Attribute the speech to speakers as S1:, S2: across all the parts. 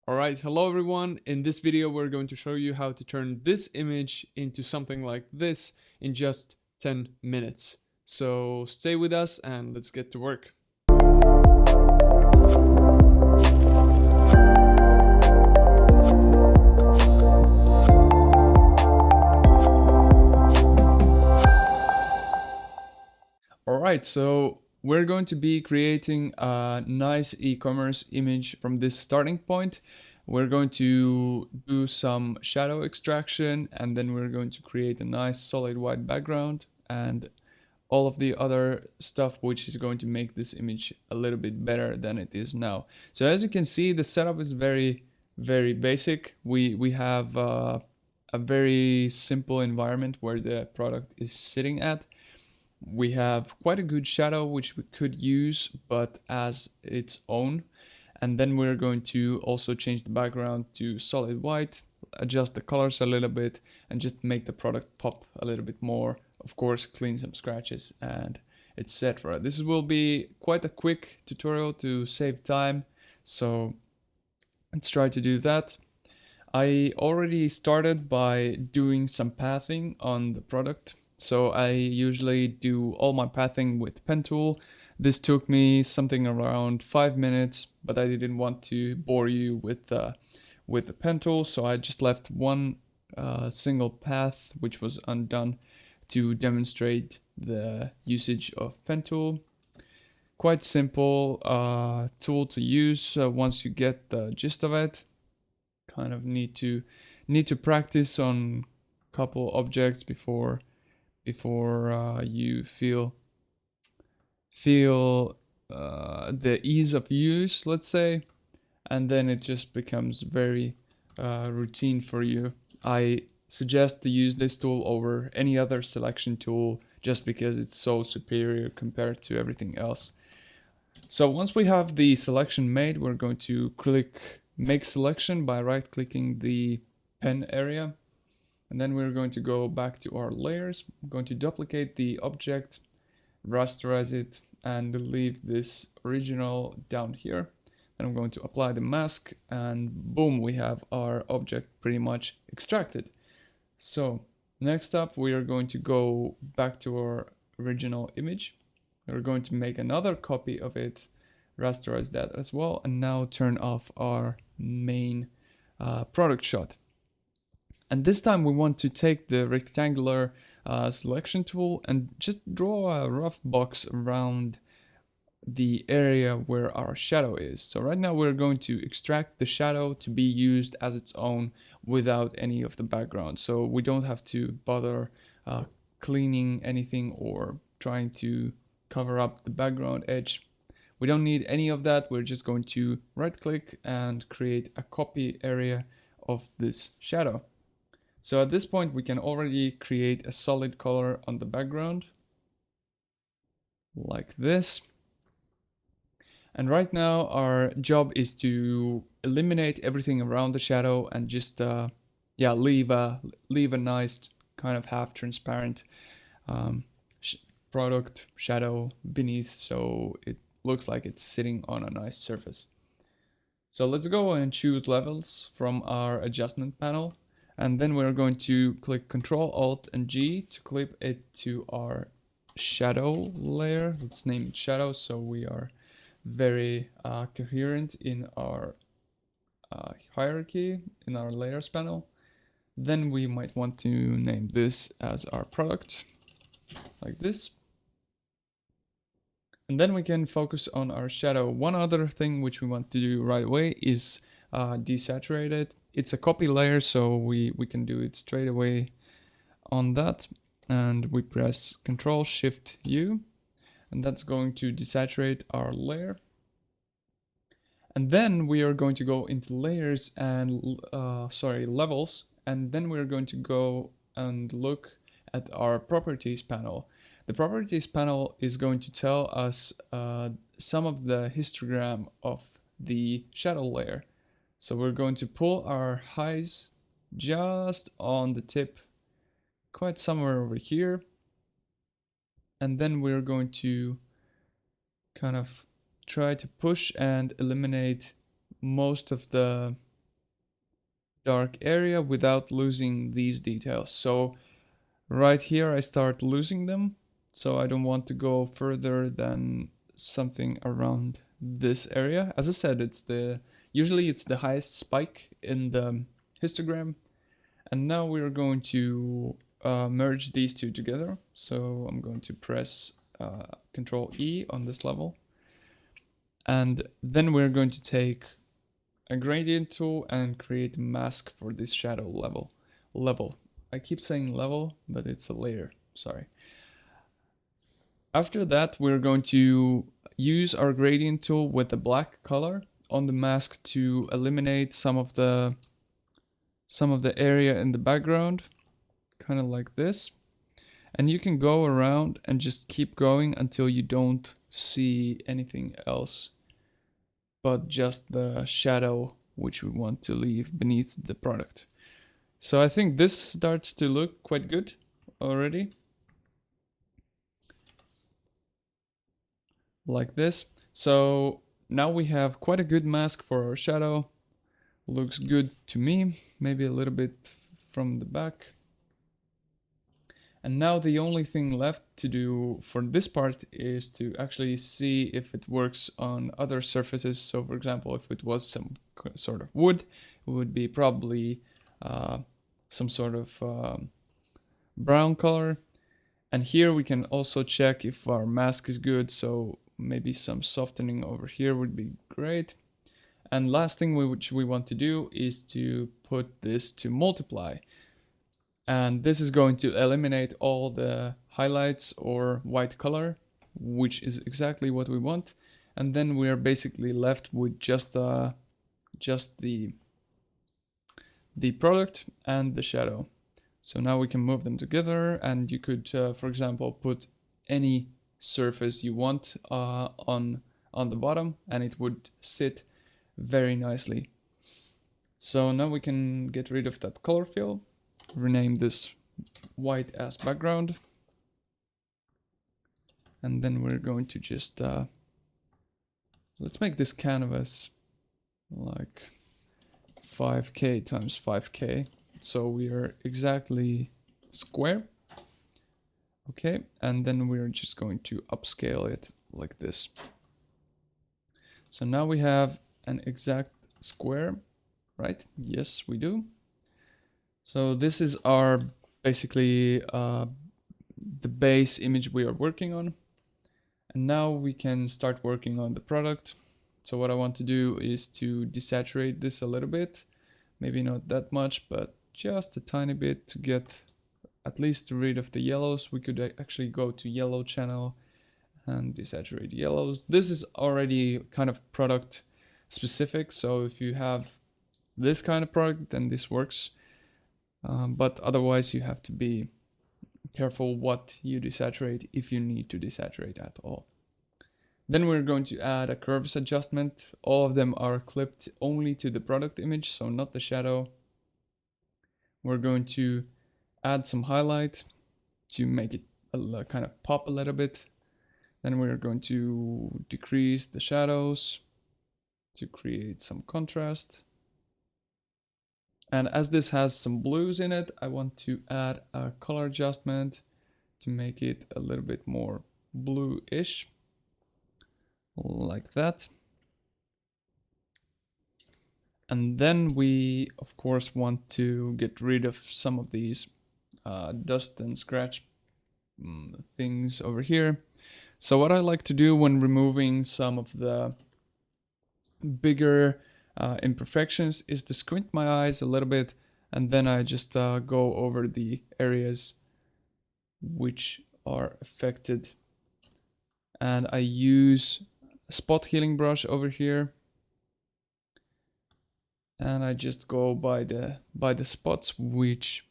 S1: Alright, hello everyone. In this video we're going to show you how to turn this image into something like this in just 10 minutes. So stay with us and let's get to work. Alright, so we're going to be creating a nice e-commerce image from this starting point. We're going to do some shadow extraction and then we're going to create a nice solid white background and all of the other stuff which is going to make this image a little bit better than it is now. So as you can see, the setup is very basic. We have a very simple environment where the product is sitting at. We have quite a good shadow which we could use but as its own, and then we're going to also change the background to solid white, adjust the colors a little bit and just make the product pop a little bit more. Of course, clean some scratches and etc. This will be quite a quick tutorial to save time, so let's try to do that. I already started by doing some pathing on the product. So I usually do all my pathing with pen tool. This took me something around 5 minutes, but I didn't want to bore you with the pen tool, so I just left one single path which was undone to demonstrate the usage of pen tool. Quite simple tool to use once you get the gist of it. Kind of need to practice on a couple objects before you feel the ease of use, let's say, and then it just becomes very routine for you. I suggest to use this tool over any other selection tool just because it's so superior compared to everything else. So once we have the selection made, we're going to click make selection by right clicking the pen area. And then we're going to go back to our layers. I'm going to duplicate the object, rasterize it, and leave this original down here. And I'm going to apply the mask, and boom, we have our object pretty much extracted. So next up, we are going to go back to our original image. We're going to make another copy of it, rasterize that as well, and now turn off our main product shot. And this time we want to take the rectangular selection tool and just draw a rough box around the area where our shadow is. So right now we're going to extract the shadow to be used as its own without any of the background. So we don't have to bother cleaning anything or trying to cover up the background edge. We don't need any of that. We're just going to right click and create a copy area of this shadow. So at this point, we can already create a solid color on the background, like this. And right now, our job is to eliminate everything around the shadow and just leave a nice kind of half transparent product shadow beneath, so it looks like it's sitting on a nice surface. So let's go and choose levels from our adjustment panel. And then we're going to click Ctrl Alt and G to clip it to our shadow layer. Let's name it shadow so we are very coherent in our hierarchy in our layers panel. Then we might want to name this as our product, like this. And then we can focus on our shadow. One other thing which we want to do right away is desaturate it. It's a copy layer, so we can do it straight away on that. And we press Ctrl Shift U, and that's going to desaturate our layer. And then we are going to go into layers and levels, and then we're going to go and look at our properties panel. The properties panel is going to tell us some of the histogram of the shadow layer. So we're going to pull our highs just on the tip, quite somewhere over here. And then we're going to kind of try to push and eliminate most of the dark area without losing these details. So right here I start losing them, so I don't want to go further than something around this area. As I said, usually it's the highest spike in the histogram. And now we're going to merge these two together. So I'm going to press Control E on this level. And then we're going to take a gradient tool and create a mask for this shadow level. I keep saying level, but it's a layer, sorry. After that, we're going to use our gradient tool with the black color on the mask to eliminate some of the area in the background, kind of like this. And you can go around and just keep going until you don't see anything else but just the shadow which we want to leave beneath the product. So I think this starts to look quite good already. Like this. So now we have quite a good mask for our shadow. Looks good to me, maybe a little bit from the back. And now the only thing left to do for this part is to actually see if it works on other surfaces. So for example, if it was some sort of wood, it would be probably some sort of brown color. And here we can also check if our mask is good. So maybe some softening over here would be great. And last thing which we want to do is to put this to multiply. And this is going to eliminate all the highlights or white color, which is exactly what we want. And then we are basically left with just the product and the shadow. So now we can move them together, and you could, for example, put any surface you want on the bottom, and it would sit very nicely. So now we can get rid of that color fill, rename this white as background, and then we're going to just let's make this canvas like 5k times 5k, so we are exactly square. Okay, and then we're just going to upscale it like this. So now we have an exact square, right? Yes, we do. So this is our basically the base image we are working on. And now we can start working on the product. So what I want to do is to desaturate this a little bit, maybe not that much, but just a tiny bit to get at least rid of the yellows. We could actually go to yellow channel and desaturate yellows. This is already kind of product specific. So if you have this kind of product, then this works. But otherwise you have to be careful what you desaturate, if you need to desaturate at all. Then we're going to add a curves adjustment. All of them are clipped only to the product image, so not the shadow. We're going to add some highlight to make it kind of pop a little bit. Then we're going to decrease the shadows to create some contrast. And as this has some blues in it, I want to add a color adjustment to make it a little bit more blue-ish, like that. And then we, of course, want to get rid of some of these dust and scratch things over here. So what I like to do when removing some of the bigger imperfections is to squint my eyes a little bit, and then I just go over the areas which are affected, and I use a spot healing brush over here, and I just go by the spots which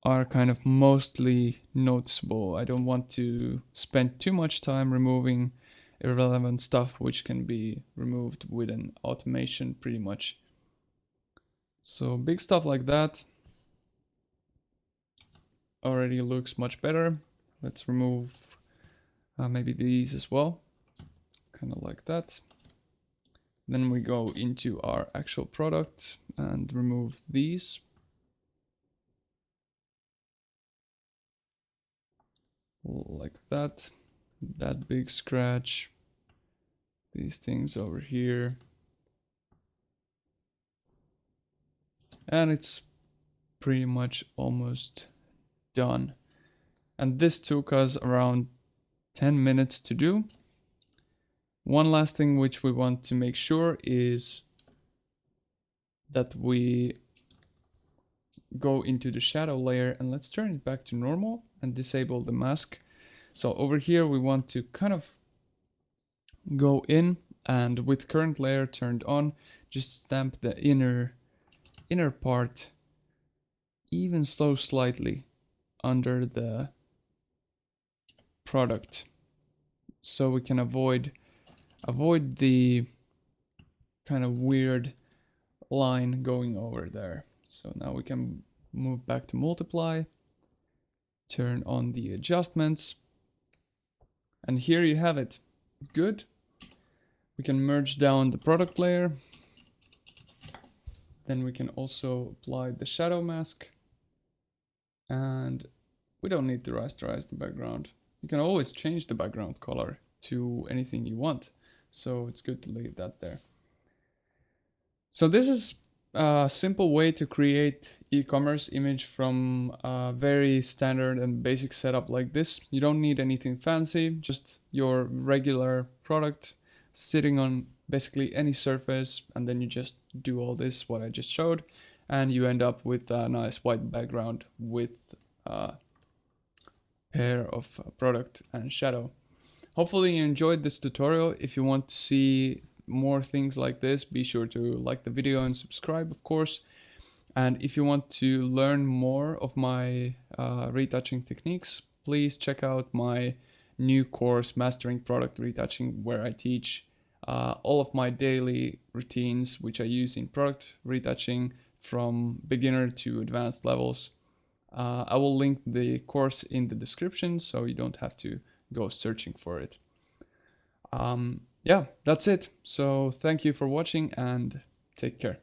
S1: are kind of mostly noticeable. I don't want to spend too much time removing irrelevant stuff which can be removed with an automation pretty much. So big stuff like that already looks much better. Let's remove maybe these as well, kind of like that. Then we go into our actual product, and remove these. Like that. That big scratch. These things over here. And it's pretty much almost done. And this took us around 10 minutes to do. One last thing which we want to make sure is that we go into the shadow layer, and let's turn it back to normal and disable the mask. So over here we want to kind of go in, and with current layer turned on, just stamp the inner part even so slightly under the product, so we can avoid the kind of weird line going over there. So now we can move back to multiply, turn on the adjustments, and here you have it. Good. We can merge down the product layer. Then we can also apply the shadow mask, and we don't need to rasterize the background. You can always change the background color to anything you want, so it's good to leave that there. So this is a simple way to create e-commerce image from a very standard and basic setup like this. You don't need anything fancy, just your regular product sitting on basically any surface, and then you just do all this, what I just showed, and you end up with a nice white background with a pair of product and shadow. Hopefully you enjoyed this tutorial. If you want to see more things like this, be sure to like the video and subscribe, of course. And if you want to learn more of my retouching techniques, please check out my new course, Mastering Product Retouching, where I teach all of my daily routines, which I use in product retouching from beginner to advanced levels. I will link the course in the description, so you don't have to go searching for it. Yeah, that's it. So thank you for watching and take care.